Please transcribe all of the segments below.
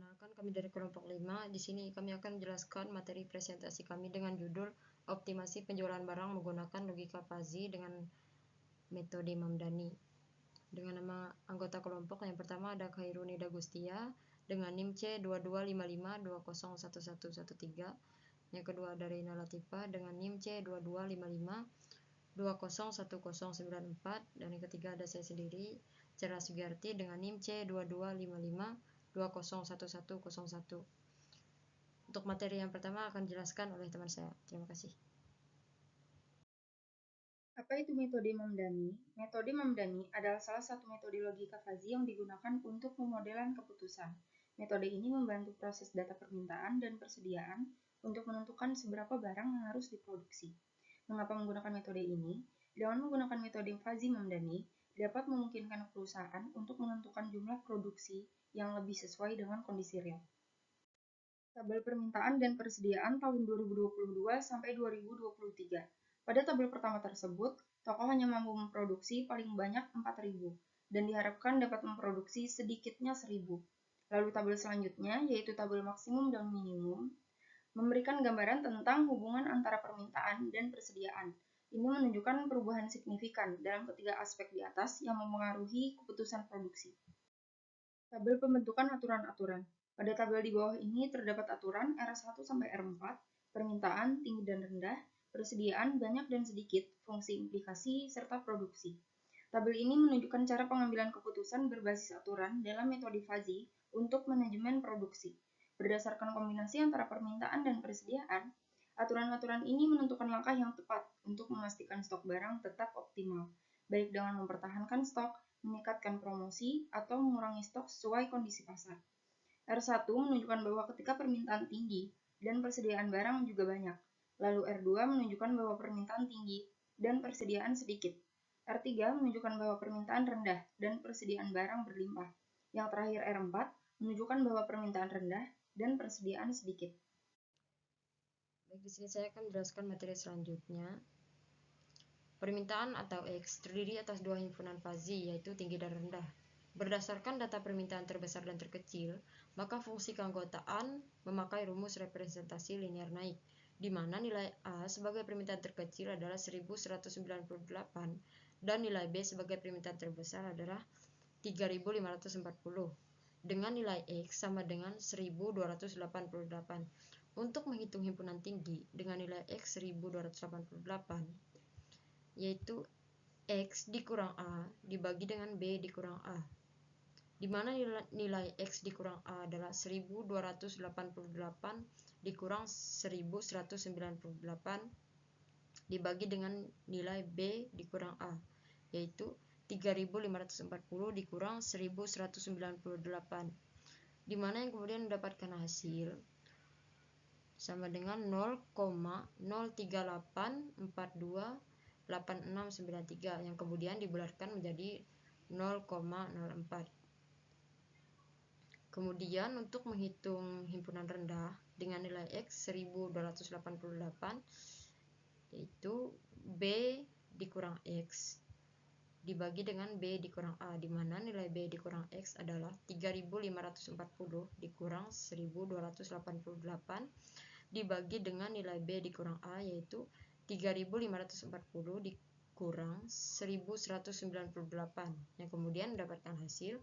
Perkenalkan, kami dari kelompok 5. Di sini kami akan menjelaskan materi presentasi kami dengan judul Optimasi Penjualan Barang Menggunakan Logika Fuzzy dengan Metode Mamdani. Dengan nama anggota kelompok yang pertama ada Khairuni Dagustia dengan NIM C2255201113. Yang kedua ada Reina Latifa dengan NIM C2255201094. Dan yang ketiga ada saya sendiri, Cerah Sugiyarti dengan NIM C2255201101. Untuk materi yang pertama akan dijelaskan oleh teman saya. Terima kasih. Apa itu metode Mamdani? Metode Mamdani adalah salah satu metode logika fuzzy yang digunakan untuk pemodelan keputusan. Metode ini membantu proses data permintaan dan persediaan untuk menentukan seberapa barang yang harus diproduksi. Mengapa menggunakan metode ini? Dengan menggunakan metode fuzzy Mamdani, dapat memungkinkan perusahaan untuk menentukan jumlah produksi yang lebih sesuai dengan kondisi real. Tabel permintaan dan persediaan tahun 2022 sampai 2023. Pada tabel pertama tersebut, toko hanya mampu memproduksi paling banyak 4.000 dan diharapkan dapat memproduksi sedikitnya 1.000. Lalu tabel selanjutnya, yaitu tabel maksimum dan minimum, memberikan gambaran tentang hubungan antara permintaan dan persediaan. Ini menunjukkan perubahan signifikan dalam ketiga aspek di atas yang mempengaruhi keputusan produksi. Tabel pembentukan aturan-aturan. Pada tabel di bawah ini terdapat aturan R1 sampai R4, permintaan, tinggi dan rendah, persediaan, banyak dan sedikit, fungsi implikasi, serta produksi. Tabel ini menunjukkan cara pengambilan keputusan berbasis aturan dalam metode fuzzy untuk manajemen produksi. Berdasarkan kombinasi antara permintaan dan persediaan, aturan-aturan ini menentukan langkah yang tepat untuk memastikan stok barang tetap optimal, baik dengan mempertahankan stok, meningkatkan promosi, atau mengurangi stok sesuai kondisi pasar. R1 menunjukkan bahwa ketika permintaan tinggi dan persediaan barang juga banyak, lalu R2 menunjukkan bahwa permintaan tinggi dan persediaan sedikit. R3 menunjukkan bahwa permintaan rendah dan persediaan barang berlimpah. Yang terakhir R4 menunjukkan bahwa permintaan rendah dan persediaan sedikit. Baik, di sini saya akan menjelaskan materi selanjutnya. Permintaan atau X terdiri atas dua himpunan fuzzy, yaitu tinggi dan rendah. Berdasarkan data permintaan terbesar dan terkecil, maka fungsi keanggotaan memakai rumus representasi linear naik, di mana nilai A sebagai permintaan terkecil adalah 1198 dan nilai B sebagai permintaan terbesar adalah 3540, dengan nilai X sama dengan 1288. Untuk menghitung himpunan tinggi dengan nilai X 1288, yaitu X dikurang A dibagi dengan B dikurang A, di mana nilai X dikurang A adalah 1288 dikurang 1198 dibagi dengan nilai B dikurang A, yaitu 3540 dikurang 1198, di mana yang kemudian mendapatkan hasil sama dengan 0,038428693 yang kemudian dibulatkan menjadi 0,04. Kemudian untuk menghitung himpunan rendah dengan nilai X 1288, yaitu B dikurang X dibagi dengan B dikurang A, di mana nilai B dikurang X adalah 3540 dikurang 1288 dibagi dengan nilai B dikurang A, yaitu 3540 dikurang 1198, yang kemudian mendapatkan hasil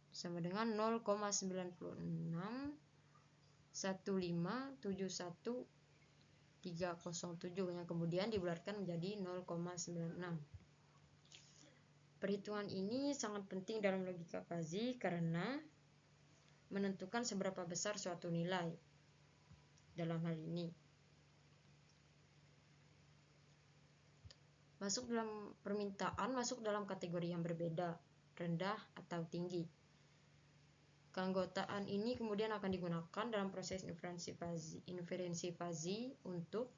sama dengan 0,951571307, yang kemudian dibulatkan menjadi 0,96. Perhitungan ini sangat penting dalam logika fuzzy karena menentukan seberapa besar suatu nilai. Dalam hal ini masuk dalam permintaan masuk dalam kategori yang berbeda, rendah atau tinggi. Keanggotaan ini kemudian akan digunakan dalam proses inferensi fuzzy untuk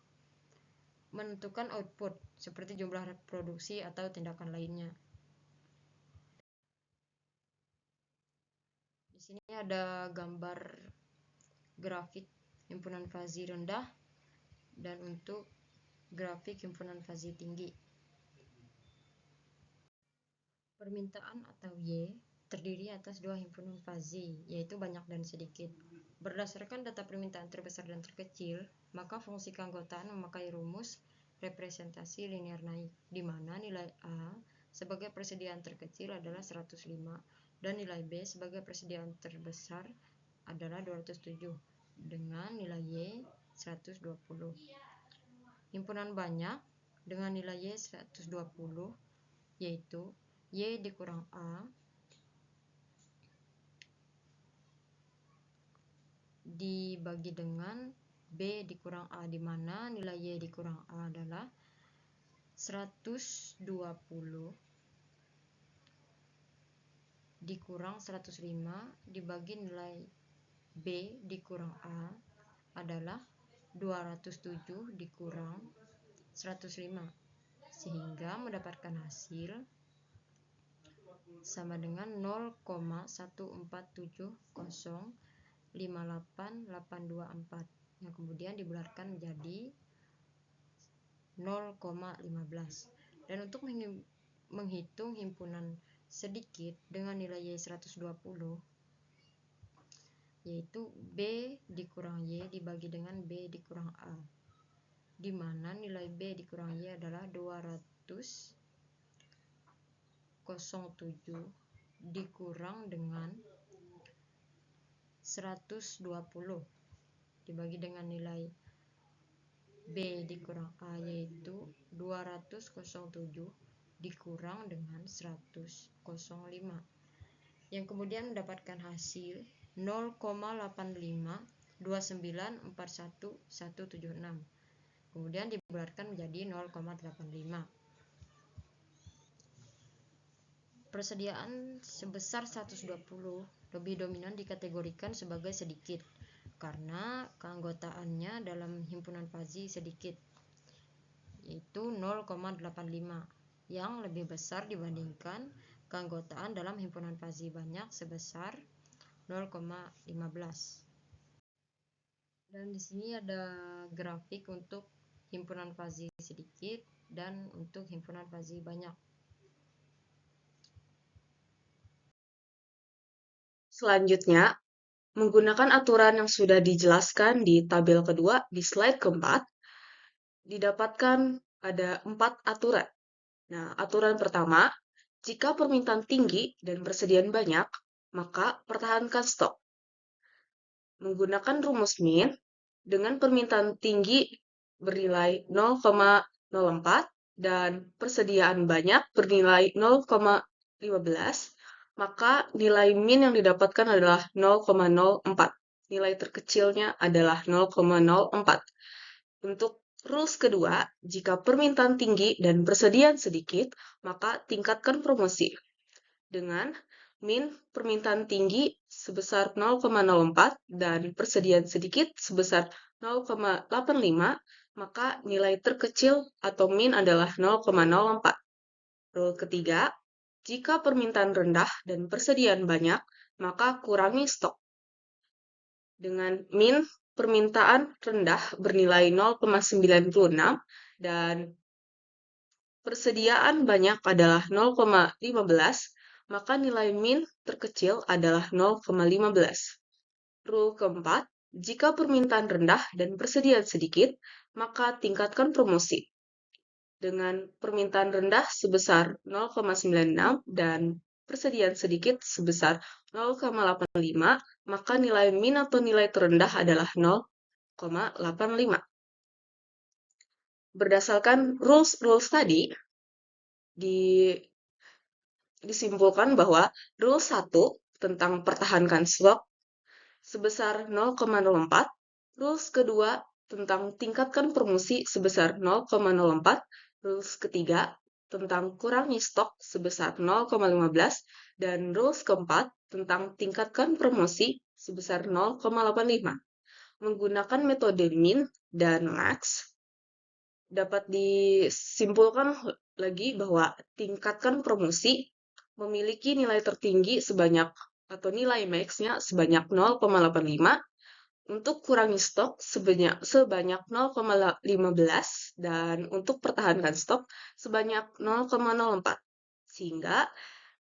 menentukan output seperti jumlah produksi atau tindakan lainnya. Di sini ada gambar grafik himpunan fuzzy rendah dan untuk grafik himpunan fuzzy tinggi. Permintaan atau Y terdiri atas dua himpunan fazi, yaitu banyak dan sedikit. Berdasarkan data permintaan terbesar dan terkecil, maka fungsi keanggotaan memakai rumus representasi linear naik, di mana nilai A sebagai persediaan terkecil adalah 105 dan nilai B sebagai persediaan terbesar adalah 207 dengan nilai Y 120. Himpunan banyak dengan nilai Y 120 yaitu Y dikurang A dibagi dengan B dikurang A, di mana nilai Y dikurang A adalah 120 dikurang 105 dibagi nilai B dikurang A adalah 207 dikurang 105, sehingga mendapatkan hasil sama dengan 0,147058824 yang kemudian dibulatkan menjadi 0,15. Dan untuk menghitung himpunan sedikit dengan nilai Y 120 yaitu B dikurang Y dibagi dengan B dikurang A, di mana nilai B dikurang Y adalah 207 dikurang dengan 120 dibagi dengan nilai B dikurang A yaitu 207 dikurang dengan 105 yang kemudian mendapatkan hasil 0,8529417176, kemudian dibulatkan menjadi 0,85. Persediaan sebesar 120 lebih dominan dikategorikan sebagai sedikit karena keanggotaannya dalam himpunan fazi sedikit, yaitu 0,85, yang lebih besar dibandingkan keanggotaan dalam himpunan fazi banyak sebesar 0,15. Dan di sini ada grafik untuk himpunan fazi sedikit dan untuk himpunan fazi banyak. Selanjutnya, menggunakan aturan yang sudah dijelaskan di tabel kedua di slide keempat, didapatkan ada 4 aturan. Nah, aturan pertama, jika permintaan tinggi dan persediaan banyak, maka pertahankan stok. Menggunakan rumus min, dengan permintaan tinggi bernilai 0,04 dan persediaan banyak bernilai 0,15, maka nilai min yang didapatkan adalah 0,04. Nilai terkecilnya adalah 0,04. Untuk rules kedua, jika permintaan tinggi dan persediaan sedikit, maka tingkatkan promosi. Dengan min permintaan tinggi sebesar 0,04 dan persediaan sedikit sebesar 0,85, maka nilai terkecil atau min adalah 0,04. Rule ketiga, jika permintaan rendah dan persediaan banyak, maka kurangi stok. Dengan min permintaan rendah bernilai 0,96 dan persediaan banyak adalah 0,15, maka nilai min terkecil adalah 0,15. Rule keempat, jika permintaan rendah dan persediaan sedikit, maka tingkatkan promosi. Dengan permintaan rendah sebesar 0,96 dan persediaan sedikit sebesar 0,85, maka nilai min atau nilai terendah adalah 0,85. Berdasarkan rules tadi, disimpulkan bahwa rule 1 tentang pertahankan stok sebesar 0,04, rules kedua tentang tingkatkan promosi sebesar 0,04, rules ketiga tentang kurangi stok sebesar 0,15, dan rules keempat tentang tingkatkan promosi sebesar 0,85. Menggunakan metode min dan max, dapat disimpulkan lagi bahwa tingkatkan promosi memiliki nilai tertinggi sebanyak atau nilai max-nya sebanyak 0,85, untuk kurangi stok sebanyak 0,15, dan untuk pertahankan stok sebanyak 0,04. Sehingga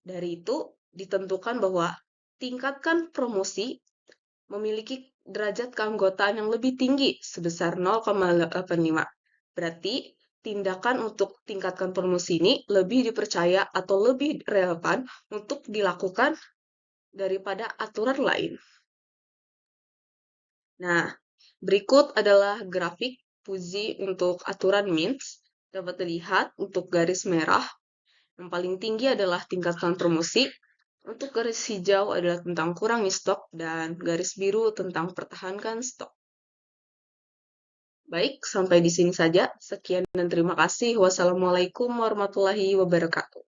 dari itu ditentukan bahwa tingkatkan promosi memiliki derajat keanggotaan yang lebih tinggi sebesar 0,85. Berarti tindakan untuk tingkatkan promosi ini lebih dipercaya atau lebih relevan untuk dilakukan daripada aturan lain. Nah, berikut adalah grafik Puji untuk aturan MINS. Dapat dilihat untuk garis merah, yang paling tinggi adalah tingkatkan promosi. Untuk garis hijau adalah tentang kurangi stok, dan garis biru tentang pertahankan stok. Baik, sampai di sini saja. Sekian dan terima kasih. Wassalamualaikum warahmatullahi wabarakatuh.